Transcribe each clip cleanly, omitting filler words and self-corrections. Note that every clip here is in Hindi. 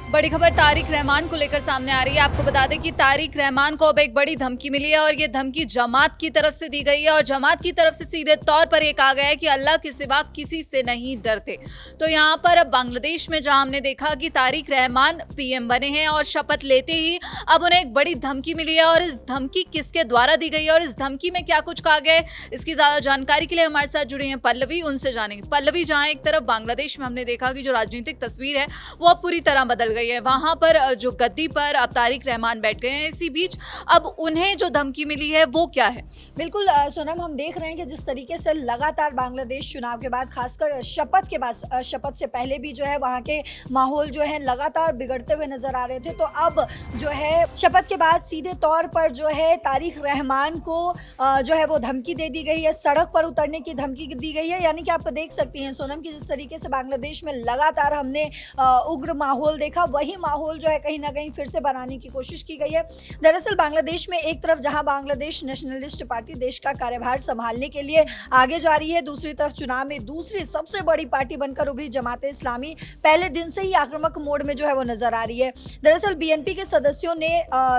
बड़ी खबर तारिक रहमान को लेकर सामने आ रही है। आपको बता दें कि तारिक रहमान को अब एक बड़ी धमकी मिली है और ये धमकी जमात की तरफ से दी गई है और जमात की तरफ से सीधे तौर पर ये कहा गया है कि अल्लाह के सिवा किसी से नहीं डरते। तो यहाँ पर अब बांग्लादेश में जहां हमने देखा कि तारिक रहमान पीएम बने हैं और शपथ लेते ही अब उन्हें एक बड़ी धमकी मिली है और इस धमकी किसके द्वारा दी गई है और इस धमकी में क्या कुछ कहा गया है, इसकी ज्यादा जानकारी के लिए हमारे साथ जुड़ी हैं पल्लवी, उनसे जानेंगे। पल्लवी, जहां एक तरफ बांग्लादेश में हमने देखा कि जो राजनीतिक तस्वीर है वो अब पूरी तरह बदल गई है, वहां पर जो गद्दी पर अब तारिक रहमान बैठ गए हैं, इसी बीच अब उन्हें जो धमकी मिली है वो क्या है? बिल्कुल सोनम, हम देख रहे हैं कि जिस तरीके से लगातार बांग्लादेश चुनाव के बाद, खासकर शपथ के बाद, शपथ से पहले भी जो है वहाँ के माहौल जो है लगातार बिगड़ते हुए नजर आ रहे थे। तो अब जो है शपथ के बाद सीधे तौर पर जो है तारिक रहमान को जो है वो धमकी दे दी गई है, सड़क पर उतरने की धमकी दी गई है। यानी कि आप देख सकती हैं सोनम कि जिस तरीके से बांग्लादेश में लगातार हमने उग्र माहौल देखा, वही माहौल जो है कहीं ना कहीं फिर से बनाने की कोशिश की गई है। दरअसल बांग्लादेश में एक तरफ जहां बांग्लादेश नेशनलिस्ट पार्टी देश का कार्यभार संभालने के लिए आगे जा रही है, दूसरी तरफ चुनाव में दूसरी सबसे बड़ी पार्टी बनकर उभरी जमाते इस्लामी पहले दिन से ही आक्रामक मोड में जो है वो नजर आ रही है। दरअसल बीएनपी के सदस्यों ने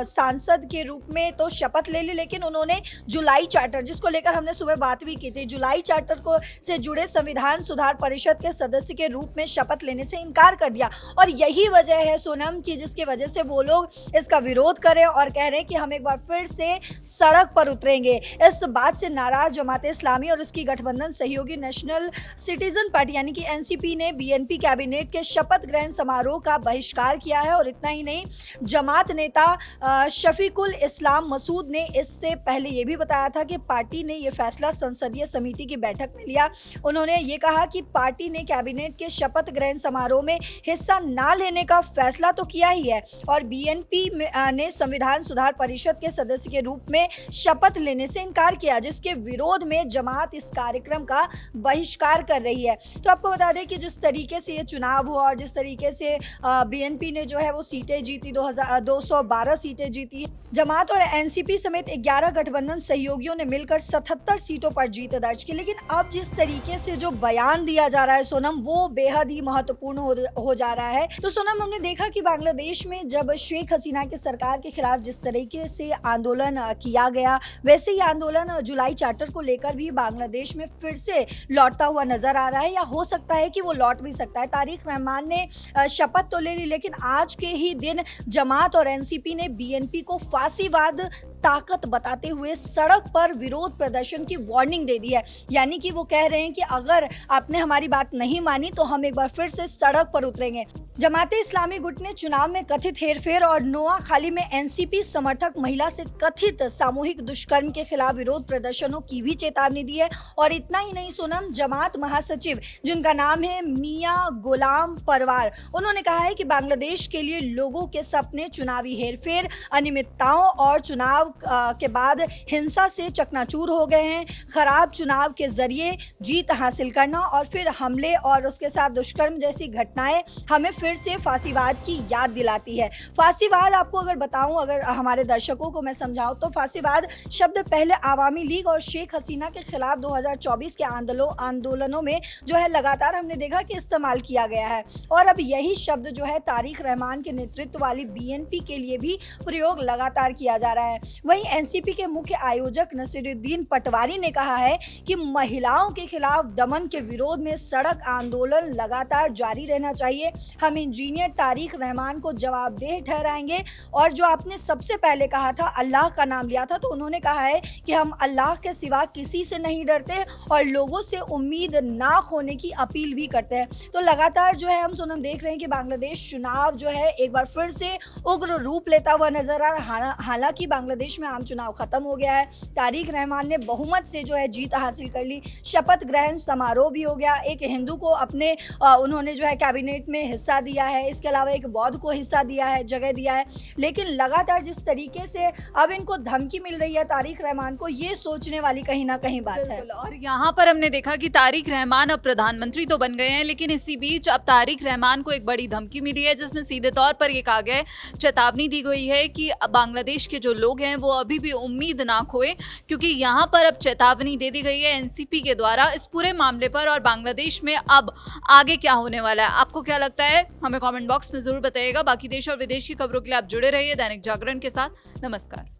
सांसद के रूप में तो शपथ ले ली, लेकिन उन्होंने जुलाई चार्टर, जिसको लेकर हमने सुबह बात भी की थी, जुलाई चार्टर को से जुड़े संविधान सुधार परिषद के सदस्य के रूप में शपथ लेने से इनकार कर दिया। और यही वजह है सोनम की जिसकी वजह से वो लोग इसका विरोध करें और कह रहे हैं कि हम एक बार फिर से सड़क पर उतरेंगे। इस बात से नाराज जमाते इस्लामी और उसकी गठबंधन सहयोगी नेशनल सिटीजन पार्टी यानी कि एनसीपी ने बीएनपी कैबिनेट के शपथ ग्रहण समारोह का बहिष्कार किया है। और इतना ही नहीं, जमात नेता शफीकुल इस्लाम मसूद ने इससे पहले ये भी बताया था कि पार्टी ने यह फैसला संसदीय समिति की बैठक में लिया। उन्होंने ये कहा कि पार्टी ने कैबिनेट के शपथ ग्रहण समारोह में हिस्सा ना लेने का फैसला तो किया ही है और बीएनपी ने संविधान सुधार परिषद के सदस्य के रूप में शपथ लेने से इनकार किया, जिसके विरोध में जमात इस कार्यक्रम का बहिष्कार कर रही है। तो आपको बता दें कि जिस तरीके से ये चुनाव हुआ और जिस तरीके से बीएनपी ने जो है वो सीटें जीती, 212 सीटें जीती, जमात और एनसीपी समेत 11 गठबंधन सहयोगियों ने मिलकर 77 सीटों पर जीत दर्ज की। लेकिन अब जिस तरीके से जो बयान दिया जा रहा है सोनम, वो बेहद ही महत्वपूर्ण हो जा रहा है। तो सोनम, हमने देखा कि बांग्लादेश में जब शेख हसीना की सरकार के खिलाफ जिस तरीके से आंदोलन किया गया, वैसे ही आंदोलन जुलाई चार्टर को लेकर भी बांग्लादेश में फिर से लौटता हुआ नजर आ रहा है, या हो सकता है कि वो लौट भी सकता है। तारिक रहमान ने शपथ तो ले ली, लेकिन आज के ही दिन जमात और एनसीपी ने बीएनपी को फांसीवाद ताकत बताते हुए सड़क पर विरोध प्रदर्शन की वार्निंग दे दी है। यानी कि वो कह रहे हैं कि अगर आपने हमारी बात नहीं मानी तो हम एक बार फिर से सड़क पर उतरेंगे। जमाते इस्लामी गुट ने चुनाव में कथित हेरफेर और नोआखाली में एनसीपी समर्थक महिला से कथित सामूहिक दुष्कर्म के खिलाफ विरोध प्रदर्शनों की भी चेतावनी दी है। और इतना ही नहीं सोनम, जमात महासचिव जिनका नाम है मियां गुलाम परवार, उन्होंने कहा है कि बांग्लादेश के लिए लोगों के सपने चुनावी हेरफेर, अनियमितताओं और चुनाव के बाद हिंसा से चकनाचूर हो गए हैं। खराब चुनाव के जरिए जीत हासिल करना और फिर हमले और उसके साथ दुष्कर्म जैसी घटनाएं हमें फिर से फांसीवाद की याद दिलाती है। फांसीवाद, आपको अगर बताऊं, अगर हमारे दर्शकों को मैं समझाऊं, तो फांसीवाद शब्द पहले आवामी लीग और शेख हसीना के खिलाफ 2024 के आंदोलनों में जो है लगातार हमने देखा कि इस्तेमाल किया गया है। और अब यही शब्द जो है तारिक रहमान के नेतृत्व वाली बीएनपी के लिए भी प्रयोग लगातार किया जा रहा है। वहीं एनसीपी के मुख्य आयोजक नसीरुद्दीन पटवारी ने कहा है कि महिलाओं के खिलाफ दमन के विरोध में सड़क आंदोलन लगातार जारी रहना चाहिए। हम इंजीनियर तारिक रहमान को जवाबदेह ठहराएंगे। और जो आपने सबसे पहले कहा था, अल्लाह का नाम लिया था, तो उन्होंने कहा है कि हम अल्लाह के सिवा किसी से नहीं डरते और लोगों से उम्मीद ना खोने की अपील भी करते हैं। तो लगातार जो है हम सोनम देख रहे हैं कि बांग्लादेश चुनाव जो है एक बार फिर से उग्र रूप लेता हुआ नजर आ रहा है। हालांकि बांग्लादेश में आम चुनाव खत्म हो गया है, तारिक रहमान ने बहुमत से जो है जीत हासिल कर ली, शपथ ग्रहण समारोह भी हो गया, एक हिंदू को अपने उन्होंने जो है कैबिनेट में हिस्सा दिया है, इसके अलावा एक बौद्ध को हिस्सा दिया है, जगह दिया है। लेकिन लगातार जिस तरीके से अब इनको धमकी मिल रही है तारिक रहमान को, ये सोचने वाली कहीं ना कहीं बात है। और यहाँ पर हमने देखा कि तारिक रहमान अब प्रधानमंत्री तो बन गए हैं, लेकिन इसी बीच अब तारिक रहमान को एक बड़ी धमकी मिली है, जिसमें सीधे तौर पर यह कहा गया है, चेतावनी दी गई है कि बांग्लादेश के जो लोग हैं वो अभी भी उम्मीद ना खोए, क्योंकि यहाँ पर अब चेतावनी दे दी गई है एनसीपी के द्वारा इस पूरे मामले पर। और बांग्लादेश में अब आगे क्या होने वाला है, आपको क्या लगता है, हमें कमेंट बॉक्स में जरूर बताइएगा। बाकी देश और विदेश की खबरों के लिए आप जुड़े रहिए दैनिक जागरण के साथ। नमस्कार।